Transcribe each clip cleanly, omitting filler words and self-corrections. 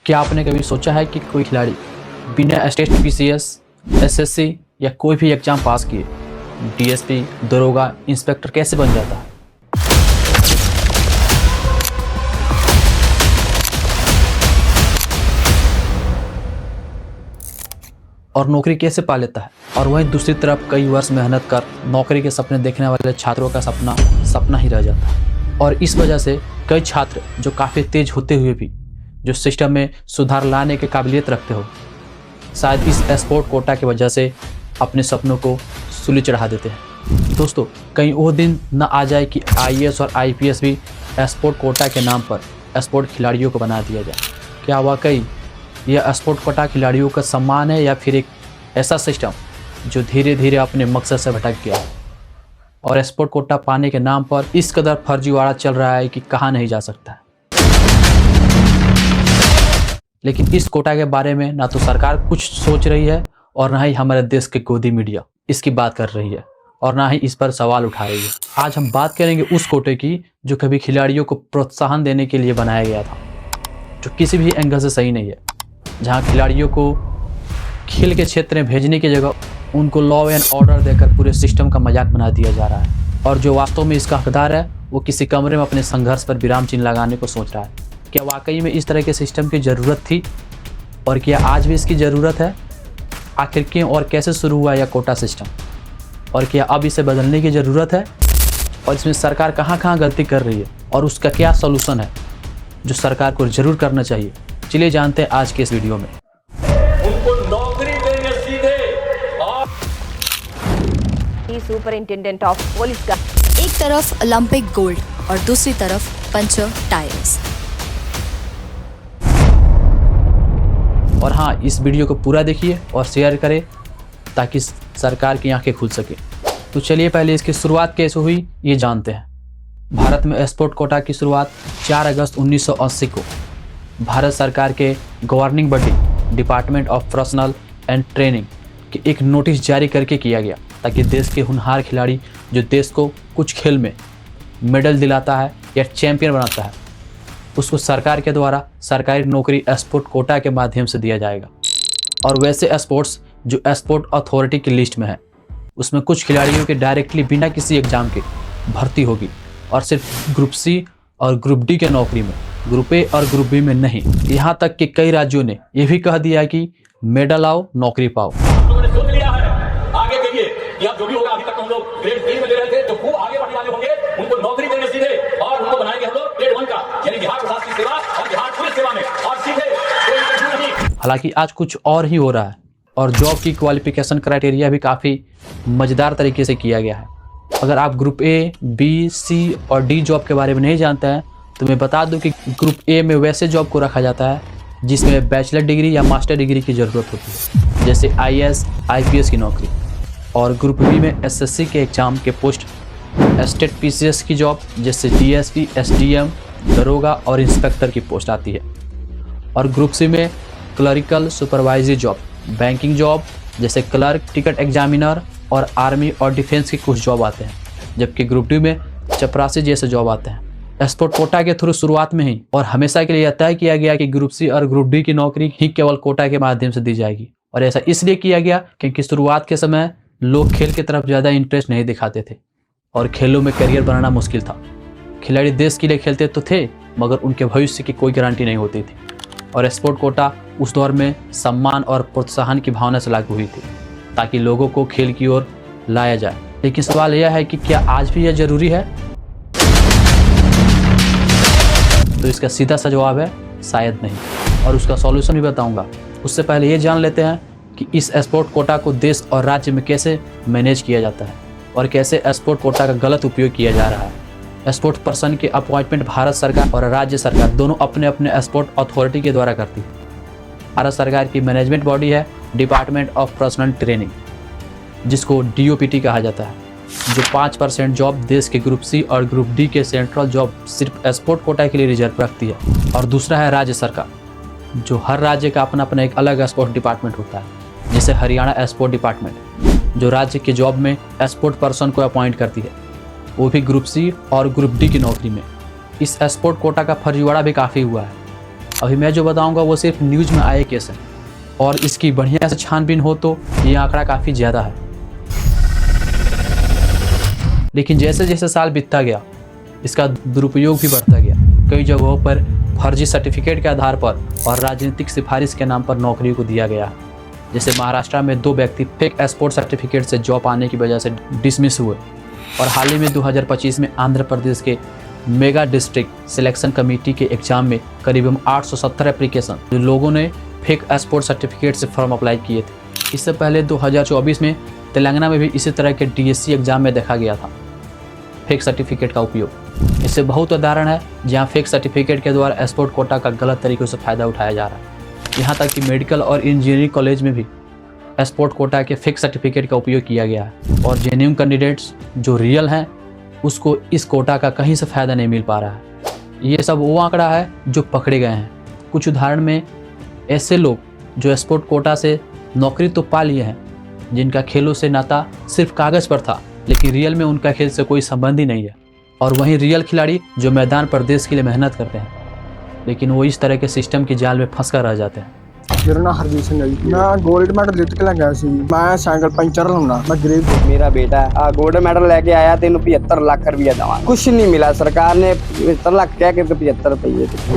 क्या आपने कभी सोचा है कि कोई खिलाड़ी बिना स्टेट पीसीएस, एसएससी या कोई भी एग्जाम पास किए डीएसपी, दरोगा, इंस्पेक्टर कैसे बन जाता है? और नौकरी कैसे पा लेता है? और वहीं दूसरी तरफ कई वर्ष मेहनत कर नौकरी के सपने देखने वाले छात्रों का सपना ही रह जाता है। और इस वजह से कई छात्र जो काफ़ी तेज होते हुए भी जो सिस्टम में सुधार लाने की काबिलियत रखते हो, शायद इस स्पोर्ट कोटा की वजह से अपने सपनों को सूली चढ़ा देते हैं। दोस्तों, कहीं वो दिन न आ जाए कि आईएएस और आईपीएस भी स्पोर्ट कोटा के नाम पर स्पोर्ट खिलाड़ियों को बना दिया जाए। क्या वाकई यह स्पोर्ट कोटा खिलाड़ियों का सम्मान है या फिर एक ऐसा सिस्टम जो धीरे धीरे अपने मकसद से भटक गया है? और स्पोर्ट कोटा पाने के नाम पर इस कदर फर्जीवाड़ा चल रहा है कि कहा नहीं जा सकता है। लेकिन इस कोटा के बारे में ना तो सरकार कुछ सोच रही है और ना ही हमारे देश के गोदी मीडिया इसकी बात कर रही है और ना ही इस पर सवाल उठा रही है। आज हम बात करेंगे उस कोटे की जो कभी खिलाड़ियों को प्रोत्साहन देने के लिए बनाया गया था, जो किसी भी एंगल से सही नहीं है, जहां खिलाड़ियों को खेल के क्षेत्र में भेजने की जगह उनको लॉ एंड ऑर्डर देकर पूरे सिस्टम का मजाक बना दिया जा रहा है। और जो वास्तव में इसका हकदार है वो किसी कमरे में अपने संघर्ष पर विराम चिन्ह लगाने को सोच रहा है। क्या वाकई में इस तरह के सिस्टम की ज़रूरत थी और क्या आज भी इसकी ज़रूरत है? आखिर क्यों और कैसे शुरू हुआ यह कोटा सिस्टम और क्या अब इसे बदलने की ज़रूरत है? और इसमें सरकार कहाँ गलती कर रही है और उसका क्या सोल्यूशन है जो सरकार को ज़रूर करना चाहिए? चलिए जानते हैं आज के इस वीडियो में। उनको नौकरी देंगे सीधे। और सुपरिंटेंडेंट ऑफ पुलिस का एक तरफ ओलंपिक गोल्ड और दूसरी तरफ पंचर टायर्स। और हाँ, इस वीडियो को पूरा देखिए और शेयर करें ताकि सरकार की आंखें खुल सके। तो चलिए पहले इसकी शुरुआत कैसे हुई ये जानते हैं। भारत में स्पोर्ट कोटा की शुरुआत 4 अगस्त 1980 को भारत सरकार के governing body department of personal and training के एक नोटिस जारी करके किया गया ताकि देश के होनहार खिलाड़ी जो देश को कुछ खेल में मेडल दिलाता है या चैंपियन बनाता है उसको सरकार के द्वारा सरकारी नौकरी स्पोर्ट कोटा के माध्यम से दिया जाएगा। और वैसे स्पोर्ट्स जो स्पोर्ट अथॉरिटी की लिस्ट में है उसमें कुछ खिलाड़ियों के डायरेक्टली बिना किसी एग्जाम के भर्ती होगी और सिर्फ ग्रुप सी और ग्रुप डी के नौकरी में, ग्रुप ए और ग्रुप बी में नहीं। यहाँ तक कि कई राज्यों ने यह भी कह दिया कि मेडल आओ नौकरी पाओ। हम लोगों ने सोच लिया है, आगे कहिए कि अब जो भी होगा, अभी तक हम लोग ग्रेड 3 में दे रहे थे, जो खूब आगे बढ़ने वाले होंगे उनको नौकरी देंगे सीधे और उनको बनाएंगे हम लोग ग्रेड 1 का, यानी बिहार प्रशासनिक सेवा और बिहार पुलिस सेवा में और सीधे कोई इंटरव्यू नहीं। हालांकि आज कुछ और ही हो रहा है और जॉब की क्वालिफिकेशन क्राइटेरिया भी काफ़ी मज़ेदार तरीके से किया गया है। अगर आप ग्रुप ए, बी, सी और डी जॉब के बारे में नहीं जानते हैं तो मैं बता दूं कि ग्रुप ए में वैसे जॉब को रखा जाता है जिसमें बैचलर डिग्री या मास्टर डिग्री की ज़रूरत होती है, जैसे आईएएस, आईपीएस की नौकरी। और ग्रुप बी में एसएससी के एग्ज़ाम के पोस्ट, स्टेट पीसीएस की जॉब जैसे डीएसपी, एसडीएम, दरोगा और इंस्पेक्टर की पोस्ट आती है। और ग्रुप सी में clerical supervisory job, banking job जैसे क्लर्क, टिकट एग्जामिनर और आर्मी और डिफेंस के कुछ जॉब आते हैं। जबकि ग्रुप डी में चपरासी जैसे जॉब आते हैं। स्पोर्ट कोटा के थ्रू शुरुआत में ही और हमेशा के लिए तय किया गया कि ग्रुप सी और ग्रुप डी की नौकरी ही केवल कोटा के माध्यम से दी जाएगी। और ऐसा इसलिए किया गया क्योंकि शुरुआत के समय लोग खेल की तरफ ज़्यादा इंटरेस्ट नहीं दिखाते थे और खेलों में करियर बनाना मुश्किल था। खिलाड़ी देश के लिए खेलते तो थे मगर उनके भविष्य की कोई गारंटी नहीं होती थी। और स्पोर्ट कोटा उस दौर में सम्मान और प्रोत्साहन की भावना से लागू हुई थी ताकि लोगों को खेल की ओर लाया जाए। लेकिन सवाल यह है कि क्या आज भी यह जरूरी है? तो इसका सीधा सा जवाब है शायद नहीं, और उसका सॉल्यूशन भी बताऊंगा। उससे पहले ये जान लेते हैं कि इस स्पोर्ट कोटा को देश और राज्य में कैसे मैनेज किया जाता है और कैसे स्पोर्ट कोटा का गलत उपयोग किया जा रहा है। स्पोर्ट पर्सन की अपॉइंटमेंट भारत सरकार और राज्य सरकार दोनों अपने अपने स्पोर्ट अथॉरिटी के द्वारा करती है। भारत सरकार की मैनेजमेंट बॉडी है डिपार्टमेंट ऑफ पर्सनल ट्रेनिंग, जिसको डीओपीटी कहा जाता है, जो 5% जॉब देश के ग्रुप सी और ग्रुप डी के सेंट्रल जॉब सिर्फ स्पोर्ट कोटा के लिए रिजर्व रखती है। और दूसरा है राज्य सरकार, जो हर राज्य का अपना अपना एक अलग स्पोर्ट डिपार्टमेंट होता है, जैसे हरियाणा स्पोर्ट डिपार्टमेंट जो राज्य के जॉब में स्पोर्ट पर्सन को अपॉइंट करती है, वो भी ग्रुप सी और ग्रुप डी की नौकरी में। इस स्पोर्ट कोटा का फर्जीवाड़ा भी काफ़ी हुआ है अभी मैं जो बताऊंगा वो सिर्फ न्यूज़ में आए केस हैं, और इसकी बढ़िया से छानबीन हो तो ये आंकड़ा काफ़ी ज़्यादा है। लेकिन जैसे जैसे साल बीतता गया इसका दुरुपयोग भी बढ़ता गया। कई जगहों पर फर्जी सर्टिफिकेट के आधार पर और राजनीतिक सिफारिश के नाम पर नौकरियों को दिया गया। जैसे महाराष्ट्र में 2 व्यक्ति फेक एक्सपोर्ट सर्टिफिकेट से जॉब पाने की वजह से डिसमिस हुए, और हाल ही में 2025 में आंध्र प्रदेश के मेगा डिस्ट्रिक्ट सिलेक्शन कमेटी के एग्जाम में करीबन 870 एप्लीकेशन जो लोगों ने फेक एक्सपोर्ट सर्टिफिकेट से फॉर्म अप्लाई किए थे। इससे पहले 2024 में तेलंगाना में भी इसी तरह के DSC एग्जाम में देखा गया था फेक सर्टिफिकेट का उपयोग। इससे बहुत उदाहरण है जहां फेक सर्टिफिकेट के द्वारा एक्सपोर्ट कोटा का गलत तरीक़ों से फ़ायदा उठाया जा रहा है। यहाँ तक कि मेडिकल और इंजीनियरिंग कॉलेज में भी एक्सपोर्ट कोटा के फेक सर्टिफिकेट का उपयोग किया गया है, और जेन्युइन कैंडिडेट्स जो रियल हैं उसको इस कोटा का कहीं से फ़ायदा नहीं मिल पा रहा है। ये सब वो आंकड़ा है जो पकड़े गए हैं। कुछ उदाहरण में ऐसे लोग जो एक्सपोर्ट कोटा से नौकरी तो पा लिए हैं, जिनका खेलों से नाता सिर्फ कागज़ पर था लेकिन रियल में उनका खेल से कोई संबंध ही नहीं है। और वहीं रियल खिलाड़ी जो मैदान पर देश के लिए मेहनत करते हैं लेकिन वो इस तरह के सिस्टम की जाल में फंस कर रह जाते हैं। मेरा नाम हरजीत सिंह है जी। मैं गोल्ड मेडल जित के लगा सी। मैं साइकिल पंचर लाऊंगा। मैं गरीब मेरा बेटा गोल्ड मेडल लेके आया, तेन 75 लाख रुपया दवा, कुछ नहीं मिला। सरकार ने 75 लाख कह के 75 रुपये थे।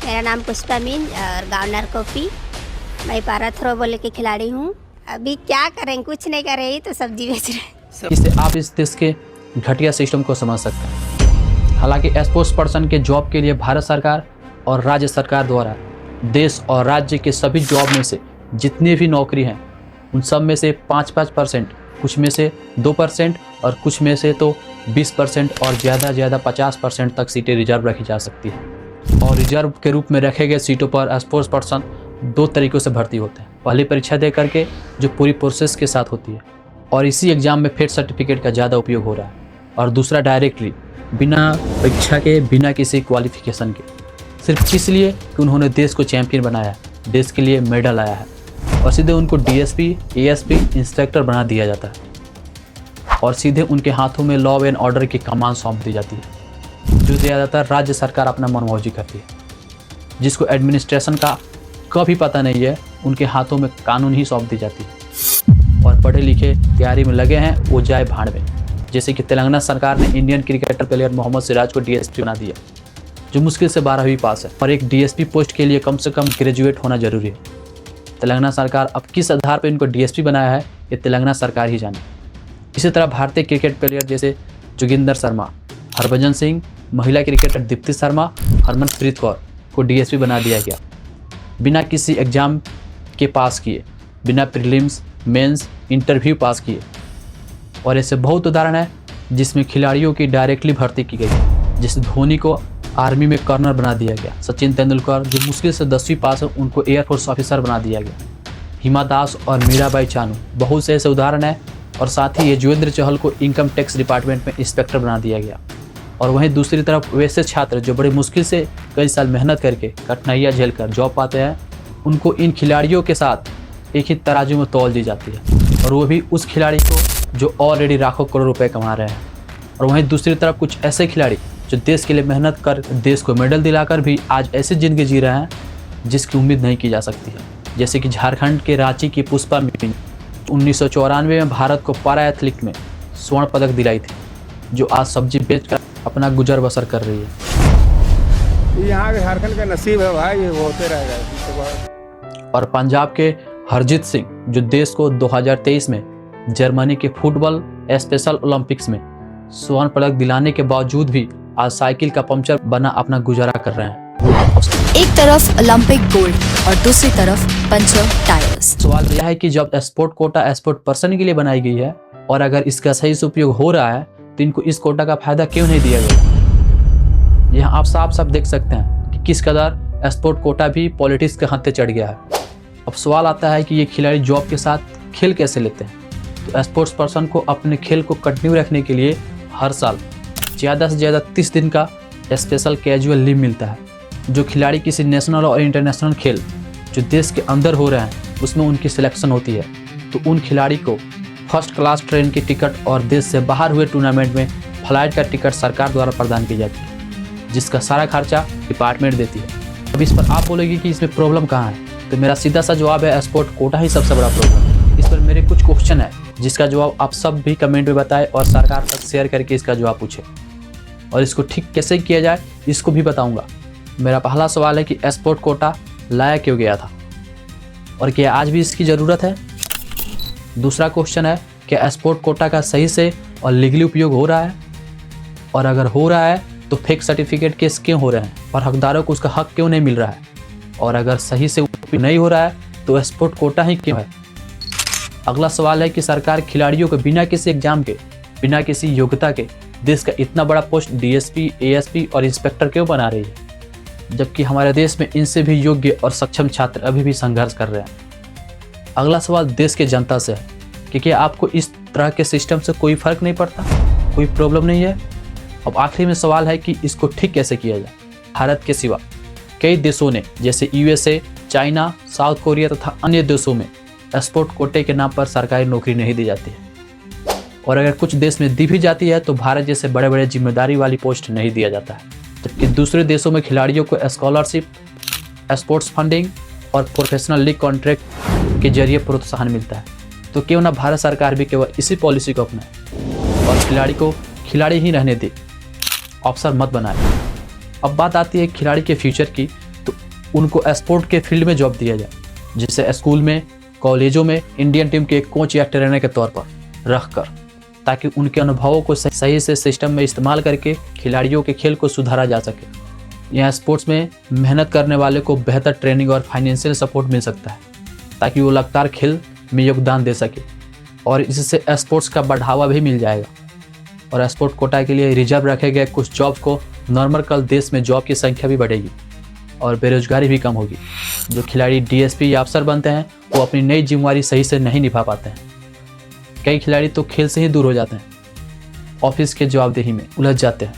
मेरा नाम पुष्पा मीन और गाँव नरकोपी। मैं पारा थ्रो बोले के खिलाड़ी हूँ। अभी क्या करें, कुछ नहीं कर रही तो सब्जी बेच रहे। इससे आप इस देश के घटिया सिस्टम को समझ सकते हैं। हालांकि एक्सपोर्ट्स पर्सन के जॉब के लिए भारत सरकार और राज्य सरकार द्वारा देश और राज्य के सभी जॉब में से जितनी भी नौकरी हैं उन सब में से 5-5%, कुछ में से 2% और कुछ में से तो 20% और ज़्यादा 50% तक सीटें रिजर्व रखी जा सकती हैं। और रिजर्व के रूप में रखे गए सीटों पर एक्सपोर्ट्स पर्सन 2 तरीक़ों से भर्ती होते हैं। पहली परीक्षा दे करके जो पूरी प्रोसेस के साथ होती है, और इसी एग्ज़ाम में फेक सर्टिफिकेट का ज़्यादा उपयोग हो रहा है। और दूसरा डायरेक्टली बिना परीक्षा के, बिना किसी क्वालिफिकेशन के, सिर्फ इसलिए कि उन्होंने देश को चैंपियन बनाया, देश के लिए मेडल आया है, और सीधे उनको DSP, ASP, इंस्पेक्टर बना दिया जाता है और सीधे उनके हाथों में लॉ एंड ऑर्डर की कमान सौंप दी जाती है, जो ज़्यादातर राज्य सरकार अपना मनमौजी करती है। जिसको एडमिनिस्ट्रेशन का कभी पता नहीं है, उनके हाथों में कानून ही सौंप दी जाती है, और पढ़े लिखे तैयारी में लगे हैं वो जाए भाड़ में। जैसे कि तेलंगाना सरकार ने Indian cricketer player Mohammed Siraj को DSP बना दिया, जो मुश्किल से 12वीं पास है, और एक DSP पोस्ट के लिए कम से कम ग्रेजुएट होना जरूरी है। तेलंगाना सरकार अब किस आधार पर इनको DSP बनाया है ये तेलंगाना सरकार ही जाने। इसी तरह भारतीय क्रिकेट प्लेयर जैसे जोगिंदर शर्मा, हरभजन सिंह, महिला क्रिकेटर दीप्ति शर्मा, हरमनप्रीत कौर को DSP बना दिया गया बिना किसी एग्ज़ाम के पास किए, बिना प्रीलिम्स, मेंस, इंटरव्यू पास किए। और ऐसे बहुत उदाहरण है जिसमें खिलाड़ियों की डायरेक्टली भर्ती की गई। जैसे धोनी को आर्मी में कर्नल बना दिया गया, सचिन तेंदुलकर जो मुश्किल से 10वीं पास है उनको एयरफोर्स ऑफिसर बना दिया गया, हिमा दास और मीराबाई चानू, बहुत से ऐसे उदाहरण हैं। और साथ ही युजवेंद्र चहल को इनकम टैक्स डिपार्टमेंट में इंस्पेक्टर बना दिया गया। और वहीं दूसरी तरफ वैसे छात्र जो बड़ी मुश्किल से कई साल मेहनत करके कठिनाइयाँ झेल कर जॉब पाते हैं, उनको इन खिलाड़ियों के साथ एक ही तराजू में तौल दी जाती है, और वो भी उस खिलाड़ी को जो ऑलरेडी लाखों करोड़ रुपए कमा रहे हैं। और वहीं दूसरी तरफ कुछ ऐसे खिलाड़ी जो देश के लिए मेहनत कर देश को मेडल दिलाकर भी आज ऐसी ज़िंदगी जी रहे हैं जिसकी उम्मीद नहीं की जा सकती है। जैसे कि झारखंड के रांची की पुष्पा मीन 1994 में भारत को पारा एथलीट में स्वर्ण पदक दिलाई थी, जो आज सब्जी बेचकर अपना गुजर बसर कर रही है। यहाँ के झारखंड का नसीब है भाई, ये होते रहेगा। और पंजाब के हरजीत सिंह जो देश को 2023 में जर्मनी के फुटबॉल स्पेशल ओलंपिक्स में स्वर्ण पदक दिलाने के बावजूद भी आज साइकिल का पंचर बना अपना गुजारा कर रहे हैं। एक तरफ ओलंपिक गोल्ड और दूसरी तरफ पंचर टायर्स। सवाल यह है कि जब एक्सपोर्ट कोटा एक्सपोर्ट पर्सन के लिए बनाई गई है और अगर इसका सही से उपयोग हो रहा है तो इनको इस कोटा का फायदा क्यों नहीं दिया गया। यहाँ आप साफ देख सकते हैं कि किस कदर एक्सपोर्ट कोटा भी पॉलिटिक्स के हाथे चढ़ गया है। अब सवाल आता है कि ये खिलाड़ी जॉब के साथ खेल कैसे लेते हैं। तो एक्सपोर्ट्स पर्सन को अपने खेल को कंटिन्यू रखने के लिए हर साल ज़्यादा से ज़्यादा 30 दिन का स्पेशल कैजुअल लीव मिलता है। जो खिलाड़ी किसी नेशनल और इंटरनेशनल खेल जो देश के अंदर हो रहे हैं उसमें उनकी सिलेक्शन होती है, तो उन खिलाड़ी को फर्स्ट क्लास ट्रेन की टिकट और देश से बाहर हुए टूर्नामेंट में फ्लाइट का टिकट सरकार द्वारा प्रदान की जाती है, जिसका सारा खर्चा डिपार्टमेंट देती है। अब इस पर आप बोलेंगे कि इसमें प्रॉब्लम कहाँ है, तो मेरा सीधा सा जवाब है स्पोर्ट कोटा ही सबसे बड़ा प्रॉब्लम है। इस पर मेरे कुछ क्वेश्चन है जिसका जवाब आप सब भी कमेंट में बताएं और सरकार तक शेयर करके इसका जवाब पूछें, और इसको ठीक कैसे किया जाए इसको भी बताऊंगा। मेरा पहला सवाल है कि स्पोर्ट कोटा लाया क्यों गया था और क्या आज भी इसकी ज़रूरत है। दूसरा क्वेश्चन है कि स्पोर्ट कोटा का सही से और लीगली उपयोग हो रहा है, और अगर हो रहा है तो फेक सर्टिफिकेट केस क्यों हो रहे हैं और हकदारों को उसका हक क्यों नहीं मिल रहा है, और अगर सही से उपयोग नहीं हो रहा है तो स्पोर्ट कोटा ही क्यों है। अगला सवाल है कि सरकार खिलाड़ियों को बिना किसी एग्जाम के, बिना किसी योग्यता के देश का इतना बड़ा पोस्ट डीएसपी, एएसपी और इंस्पेक्टर क्यों बना रही है, जबकि हमारे देश में इनसे भी योग्य और सक्षम छात्र अभी भी संघर्ष कर रहे हैं। अगला सवाल देश के जनता से है कि क्या आपको इस तरह के सिस्टम से कोई फर्क नहीं पड़ता, कोई प्रॉब्लम नहीं है। अब आखिरी में सवाल है कि इसको ठीक कैसे किया जाए। भारत के सिवा कई देशों ने जैसे यूएसए, चाइना, साउथ कोरिया तथा अन्य देशों में स्पोर्ट कोटे के नाम पर सरकारी नौकरी नहीं दी जाती है, और अगर कुछ देश में दी भी जाती है तो भारत जैसे बड़े बड़े जिम्मेदारी वाली पोस्ट नहीं दिया जाता है, जबकि दूसरे देशों में खिलाड़ियों को स्कॉलरशिप, स्पोर्ट्स फंडिंग और प्रोफेशनल लीग कॉन्ट्रैक्ट के जरिए प्रोत्साहन मिलता है। तो क्यों ना भारत सरकार भी केवल इसी पॉलिसी को अपनाए और खिलाड़ी को खिलाड़ी ही रहने दे, अफसर मत बनाए। अब बात आती है खिलाड़ी के फ्यूचर की, तो उनको स्पोर्ट के फील्ड में जॉब दिया जाए, जिससे स्कूल में, कॉलेजों में इंडियन टीम के कोच या ट्रेनर के तौर पर रखकर, ताकि उनके अनुभवों को सही से सिस्टम में इस्तेमाल करके खिलाड़ियों के खेल को सुधारा जा सके। यहाँ स्पोर्ट्स में मेहनत करने वाले को बेहतर ट्रेनिंग और फाइनेंशियल सपोर्ट मिल सकता है, ताकि वो लगातार खेल में योगदान दे सके, और इससे स्पोर्ट्स का बढ़ावा भी मिल जाएगा। और स्पोर्ट कोटा के लिए रिजर्व रखे गए कुछ जॉब्स को नॉर्मल कल देश में जॉब की संख्या भी बढ़ेगी और बेरोजगारी भी कम होगी। जो खिलाड़ी डीएसपी या अफसर बनते हैं वो अपनी नई जिम्मेदारी सही से नहीं निभा पाते हैं। कई खिलाड़ी तो खेल से ही दूर हो जाते हैं, ऑफिस के जवाबदेही में उलझ जाते हैं,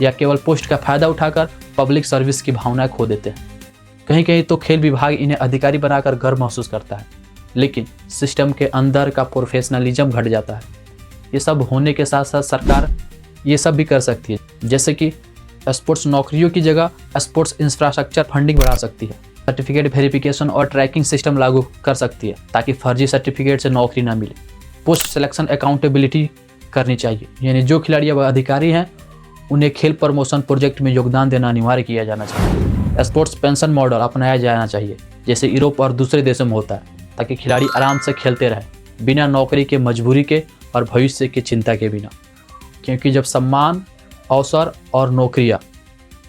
या केवल पोस्ट का फायदा उठाकर पब्लिक सर्विस की भावना खो देते हैं। कहीं कहीं तो खेल विभाग इन्हें अधिकारी बनाकर गर्व महसूस करता है, लेकिन सिस्टम के अंदर का प्रोफेशनलिज्म घट जाता है। ये सब होने के साथ साथ सरकार ये सब भी कर सकती है, जैसे कि स्पोर्ट्स नौकरियों की जगह स्पोर्ट्स इंफ्रास्ट्रक्चर फंडिंग बढ़ा सकती है, सर्टिफिकेट वेरिफिकेशन और ट्रैकिंग सिस्टम लागू कर सकती है ताकि फर्जी सर्टिफिकेट से नौकरी ना मिले। पोस्ट सिलेक्शन अकाउंटेबिलिटी करनी चाहिए, यानी जो खिलाड़ी अब अधिकारी हैं उन्हें खेल प्रमोशन प्रोजेक्ट में योगदान देना अनिवार्य किया जाना चाहिए। स्पोर्ट्स पेंशन मॉडल अपनाया जाना चाहिए, जैसे यूरोप और दूसरे देशों में होता है, ताकि खिलाड़ी आराम से खेलते रहें बिना नौकरी के मजबूरी के और भविष्य की चिंता के बिना। क्योंकि जब सम्मान, अवसर और नौकरियां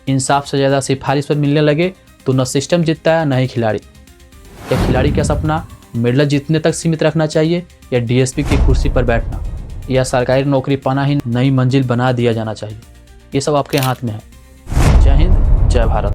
इंसाफ से ज़्यादा सिफारिश पर मिलने लगे तो न सिस्टम जीतता है न ही खिलाड़ी। क्या खिलाड़ी का सपना मेडल जीतने तक सीमित रखना चाहिए, या डीएसपी की कुर्सी पर बैठना, या सरकारी नौकरी पाना ही नई मंजिल बना दिया जाना चाहिए? ये सब आपके हाथ में है। जय हिंद, जय भारत।